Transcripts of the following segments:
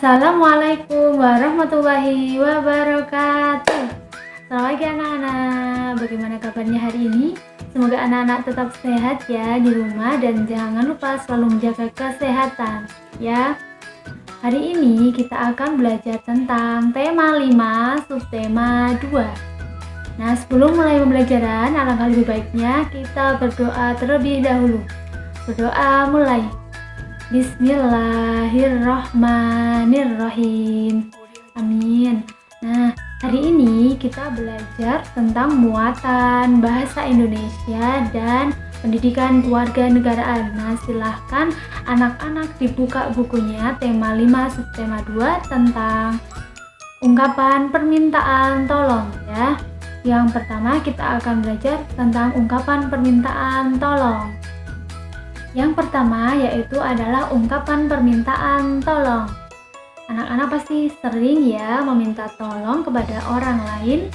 Assalamualaikum warahmatullahi wabarakatuh. Selamat pagi anak-anak. Bagaimana kabarnya hari ini? Semoga anak-anak tetap sehat ya di rumah dan jangan lupa selalu menjaga kesehatan ya. Hari ini kita akan belajar tentang tema 5 subtema 2. Nah, sebelum mulai pembelajaran, alangkah lebih baiknya kita berdoa terlebih dahulu. Berdoa mulai. Bismillahirrahmanirrahim. Amin. Nah, hari ini kita belajar tentang muatan bahasa Indonesia dan pendidikan kewarganegaraan. Nah, silahkan anak-anak dibuka bukunya tema 5 subtema 2 tentang ungkapan permintaan tolong ya. Yang pertama kita akan belajar tentang ungkapan permintaan tolong. Yang pertama yaitu adalah ungkapan permintaan tolong. Anak-anak pasti sering ya meminta tolong kepada orang lain.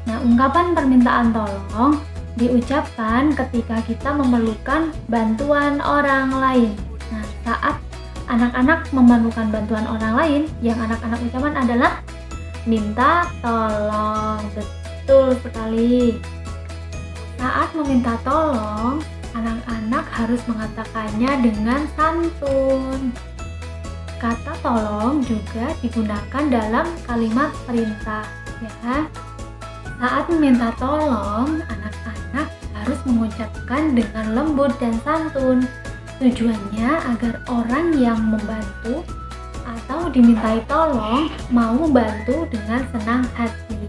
Nah, ungkapan permintaan tolong diucapkan ketika kita memerlukan bantuan orang lain. Nah, saat anak-anak memerlukan bantuan orang lain, yang anak-anak ucapkan adalah minta tolong. Betul sekali. Saat meminta tolong, anak-anak harus mengatakannya dengan santun. Kata tolong juga digunakan dalam kalimat perintah ya. Saat meminta tolong, anak-anak harus mengucapkan dengan lembut dan santun. Tujuannya agar orang yang membantu atau dimintai tolong mau membantu dengan senang hati.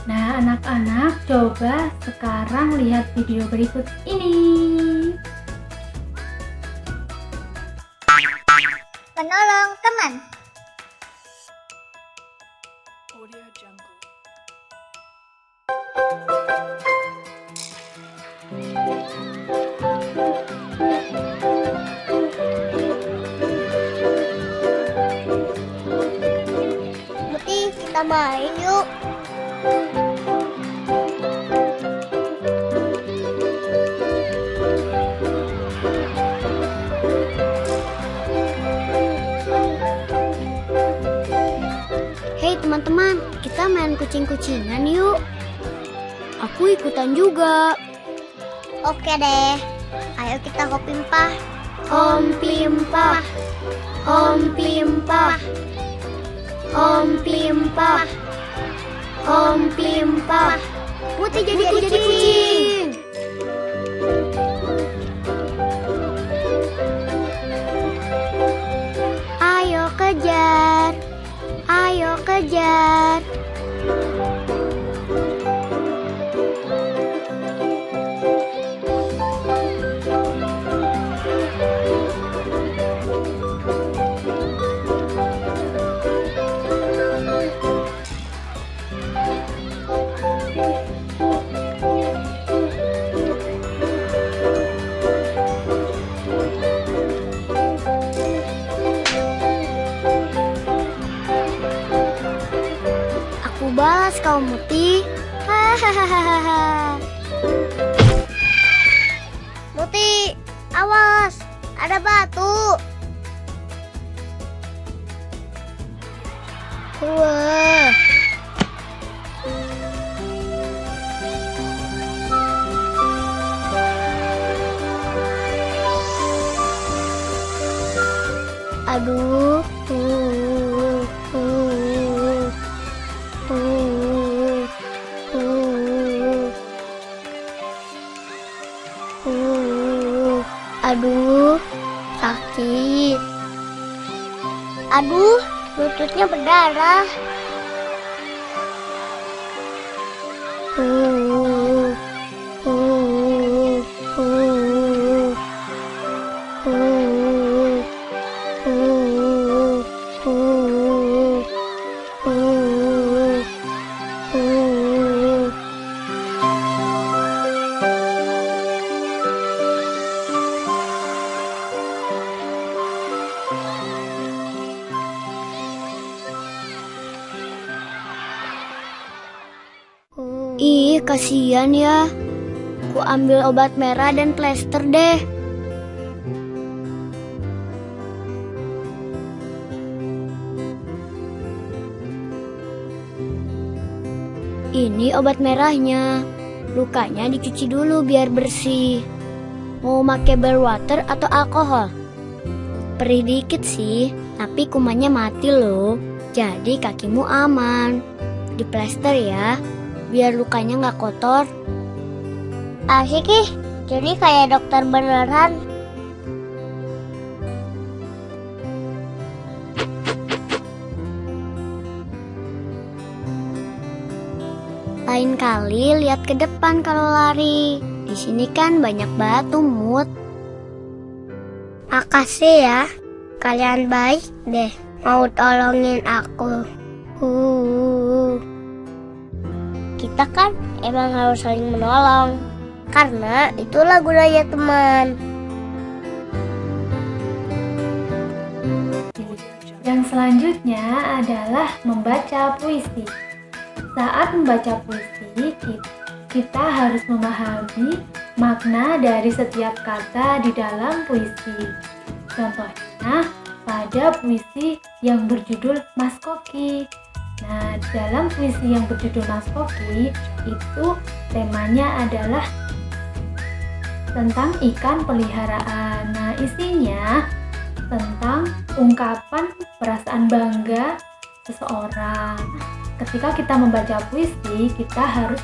Nah, anak-anak coba sekarang lihat video berikut ini. Menolong teman. Muti, kita main yuk. Hei teman-teman, kita main kucing-kucingan yuk. Aku ikutan juga. Oke deh, ayo kita hopimpah. Hopimpah, hopimpah, hopimpah, hopimpah. Muti jadi kucing. Ayo kejar. Ayo kejar. Balas kau Muti. Hahaha. Muti, awas, ada batu. Wah. Aduh. Aduh, sakit. Aduh, lututnya berdarah. Ih, kasihan ya. Ku ambil obat merah dan plester deh. Ini obat merahnya. Lukanya dicuci dulu biar bersih. Mau pakai bar water atau alkohol? Perih dikit sih, tapi kumannya mati loh. Jadi kakimu aman. Diplester ya, biar lukanya nggak kotor. Asik ih, jadi kayak dokter beneran. Lain kali lihat ke depan kalau lari. Di sini kan banyak batu, Mut. Makasih ya, kalian baik deh, mau tolongin aku. Kita kan emang harus saling menolong, karena itulah gunanya teman. Yang selanjutnya adalah membaca puisi. Saat membaca puisi, kita harus memahami makna dari setiap kata di dalam puisi. Contohnya, pada puisi yang berjudul Mas Koki. Nah, dalam puisi yang berjudul Mas Koki, itu temanya adalah tentang ikan peliharaan. Nah, isinya tentang ungkapan perasaan bangga seseorang. Ketika kita membaca puisi, kita harus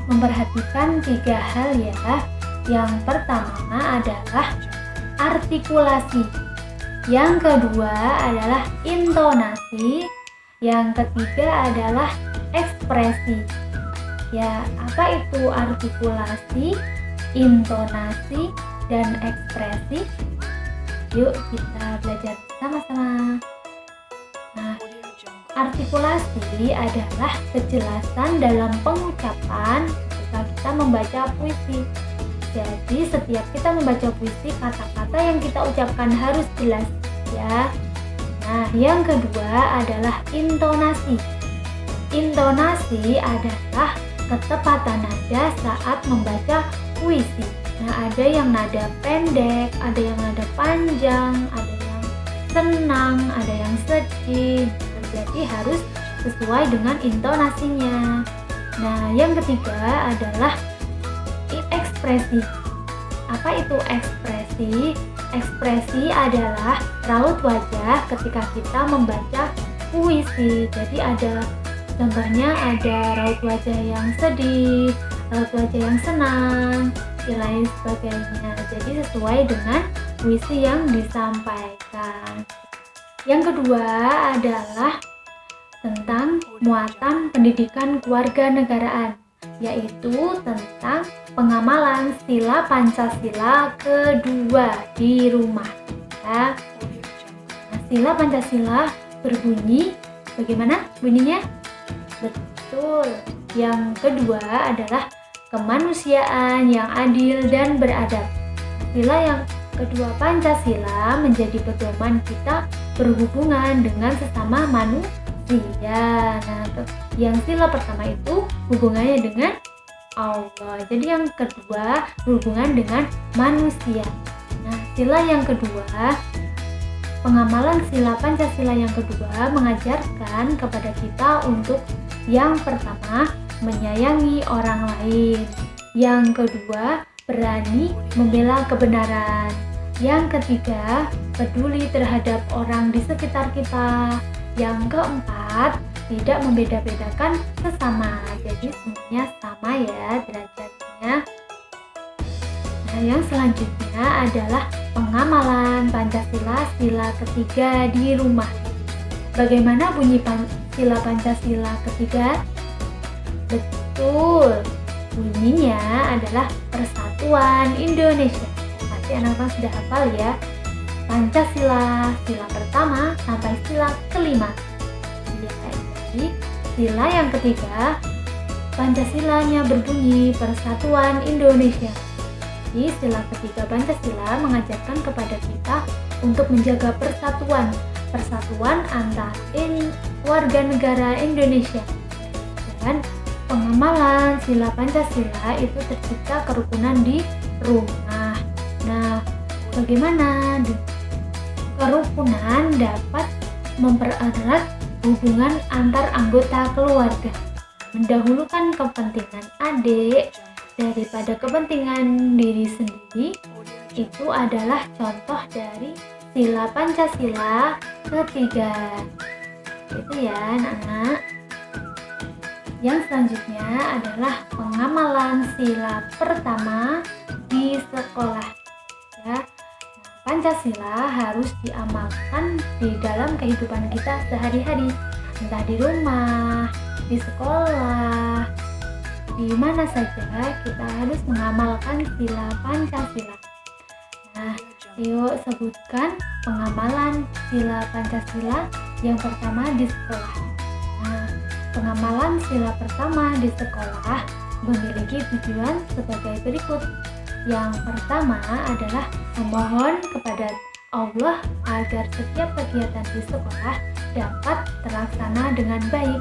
memperhatikan 3 hal ya. Yang pertama adalah artikulasi. Yang kedua adalah intonasi. Yang ketiga adalah ekspresi. Ya, apa itu artikulasi, intonasi, dan ekspresi? Yuk kita belajar sama-sama. Nah, artikulasi adalah kejelasan dalam pengucapan ketika kita membaca puisi. Jadi setiap kita membaca puisi, kata-kata yang kita ucapkan harus jelas ya. Nah, yang kedua adalah intonasi. Intonasi adalah ketepatan nada saat membaca puisi. Nah, ada yang nada pendek, ada yang nada panjang, ada yang senang, ada yang sedih. Jadi harus sesuai dengan intonasinya. Nah, yang ketiga adalah ekspresi. Apa itu ekspresi? Ekspresi adalah raut wajah ketika kita membaca puisi. Jadi ada contohnya, ada raut wajah yang sedih, raut wajah yang senang, dan lain sebagainya. Jadi sesuai dengan puisi yang disampaikan. Yang kedua adalah tentang muatan pendidikan kewarganegaraan, yaitu tentang pengamalan sila Pancasila kedua di rumah. Ya. Nah, sila Pancasila berbunyi bagaimana bunyinya? Betul. Yang kedua adalah kemanusiaan yang adil dan beradab. Sila yang kedua Pancasila menjadi pedoman kita berhubungan dengan sesama manusia. Nah, yang sila pertama itu hubungannya dengan Allah. Jadi yang kedua berhubungan dengan manusia. Nah, sila yang kedua, pengamalan sila Pancasila yang kedua mengajarkan kepada kita untuk yang pertama menyayangi orang lain. Yang kedua, berani membela kebenaran. Yang ketiga, peduli terhadap orang di sekitar kita. Yang keempat, tidak membeda-bedakan sesama. Jadi semuanya sama ya derajatnya. Nah, yang selanjutnya adalah pengamalan Pancasila sila ketiga di rumah. Bagaimana bunyi sila Pancasila ketiga? Betul. Bunyinya adalah Persatuan Indonesia. Pasti anak-anak sudah hafal ya. Pancasila, sila pertama sampai sila kelima. Ya, jadi sila yang ketiga, Pancasilanya berbunyi Persatuan Indonesia. Jadi sila ketiga Pancasila mengajarkan kepada kita untuk menjaga persatuan antar warga negara Indonesia. Dan pengamalan sila Pancasila itu tercipta kerukunan di rumah. Nah, bagaimana kerukunan dapat mempererat hubungan antar anggota keluarga? mendahulukan kepentingan adik daripada kepentingan diri sendiri itu adalah contoh dari sila Pancasila ketiga. Itu ya anak-anak. Yang selanjutnya adalah pengamalan sila pertama di sekolah. Ya, Pancasila harus diamalkan di dalam kehidupan kita sehari-hari, entah di rumah, di sekolah, di mana saja kita harus mengamalkan sila Pancasila. Nah, yuk sebutkan pengamalan sila Pancasila yang pertama di sekolah. Nah, pengamalan sila pertama di sekolah memiliki tujuan sebagai berikut. Yang pertama adalah memohon kepada Allah agar setiap kegiatan di sekolah dapat terlaksana dengan baik.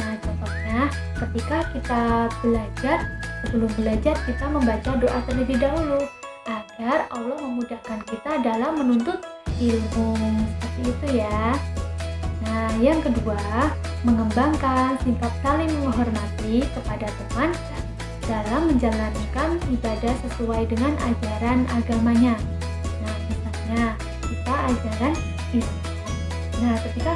Nah, contohnya ketika kita belajar, sebelum belajar kita membaca doa terlebih dahulu agar Allah memudahkan kita dalam menuntut ilmu. Seperti itu ya. Nah, yang kedua, mengembangkan sikap saling menghormati kepada teman dalam menjalankan ibadah sesuai dengan ajaran agamanya. Nah, misalnya kita ajaran Islam. Nah, ketika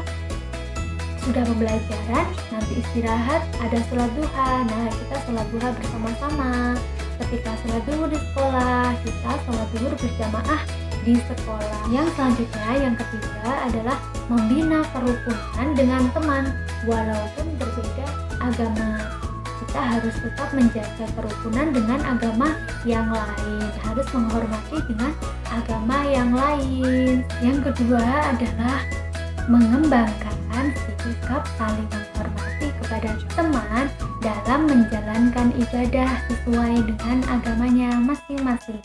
sudah pembelajaran, nanti istirahat, ada sholat duha. Nah, kita sholat duha bersama-sama. Ketika sholat duhur di sekolah, kita sholat duhur berjamaah di sekolah. Yang selanjutnya, yang ketiga adalah membina kerukunan dengan teman walaupun berbeda agama. Kita harus tetap menjaga kerukunan dengan agama yang lain, harus menghormati dengan agama yang lain. Yang kedua adalah mengembangkan sikap saling menghormati kepada teman dalam menjalankan ibadah sesuai dengan agamanya masing-masing.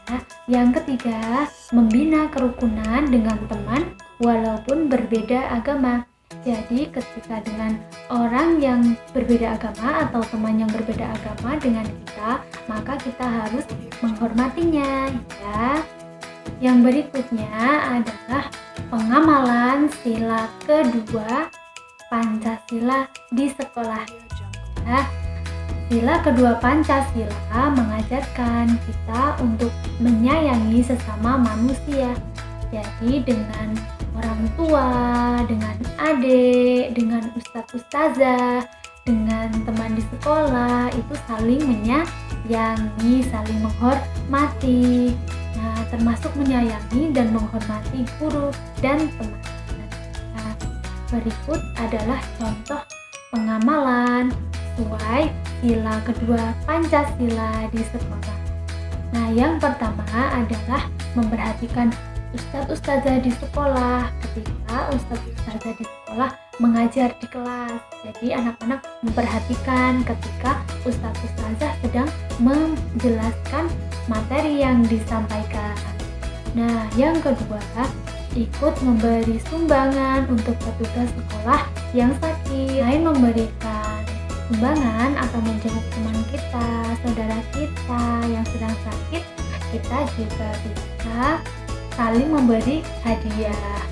Ya, yang ketiga, membina kerukunan dengan teman walaupun berbeda agama. Jadi ketika dengan orang yang berbeda agama atau teman yang berbeda agama dengan kita, maka kita harus menghormatinya ya. Yang berikutnya adalah pengamalan sila kedua Pancasila di sekolah. Ya, sila kedua Pancasila mengajarkan kita untuk menyayangi sesama manusia. Jadi dengan orang tua, dengan adik, dengan ustadz-ustazah, dengan teman di sekolah itu saling menyayangi, saling menghormati. Nah, termasuk menyayangi dan menghormati guru dan teman. Nah, berikut adalah contoh pengamalan sesuai sila kedua Pancasila di sekolah. Nah, yang pertama adalah memperhatikan ustadz-ustazah di sekolah. Ketika ustadz-ustazah di sekolah mengajar di kelas, jadi anak-anak memperhatikan ketika ustadz-ustazah sedang menjelaskan materi yang disampaikan. Nah, yang kedua, ikut memberi sumbangan untuk petugas sekolah yang sakit. Selain memberikan sumbangan atau menjenguk teman kita, saudara kita yang sedang sakit, kita juga bisa saling memberi hadiah.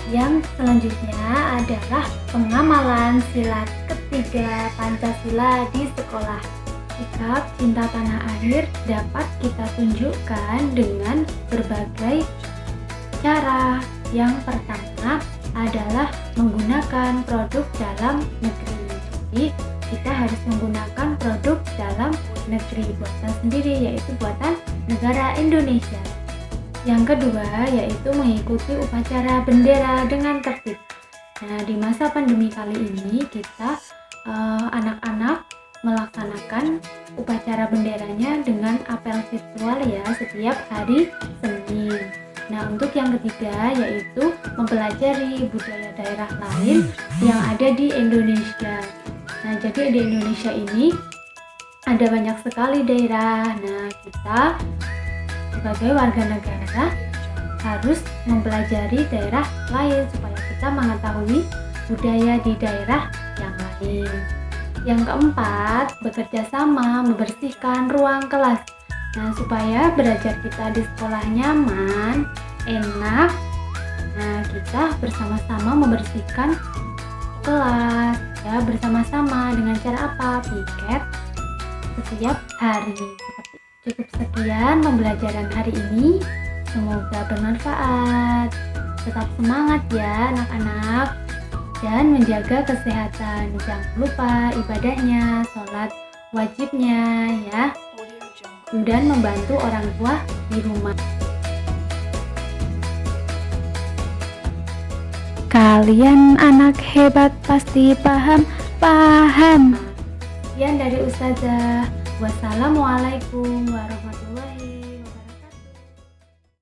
Yang selanjutnya adalah pengamalan sila ketiga Pancasila di sekolah. Sikap cinta tanah air dapat kita tunjukkan dengan berbagai cara. Yang pertama adalah menggunakan produk dalam negeri. Jadi kita harus menggunakan produk dalam negeri buatan sendiri, yaitu buatan negara Indonesia. Yang kedua yaitu mengikuti upacara bendera dengan tertib. Nah, di masa pandemi kali ini kita anak-anak melaksanakan upacara benderanya dengan apel virtual ya setiap hari Senin. Nah, untuk yang ketiga yaitu mempelajari budaya daerah lain yang ada di Indonesia. Nah, jadi di Indonesia ini ada banyak sekali daerah. Nah, kita sebagai warga negara harus mempelajari daerah lain supaya kita mengetahui budaya di daerah yang lain. Yang keempat, bekerja sama membersihkan ruang kelas. Nah, supaya belajar kita di sekolah nyaman, enak. Nah, kita bersama-sama membersihkan kelas ya bersama-sama dengan cara apa? Piket setiap hari. Cukup sekian pembelajaran hari ini. Semoga bermanfaat. Tetap semangat ya anak-anak dan menjaga kesehatan. Jangan lupa ibadahnya, sholat wajibnya ya, dan membantu orang tua di rumah. Kalian anak hebat, pasti paham. Sekian dari Ustazah. Wassalamualaikum warahmatullahi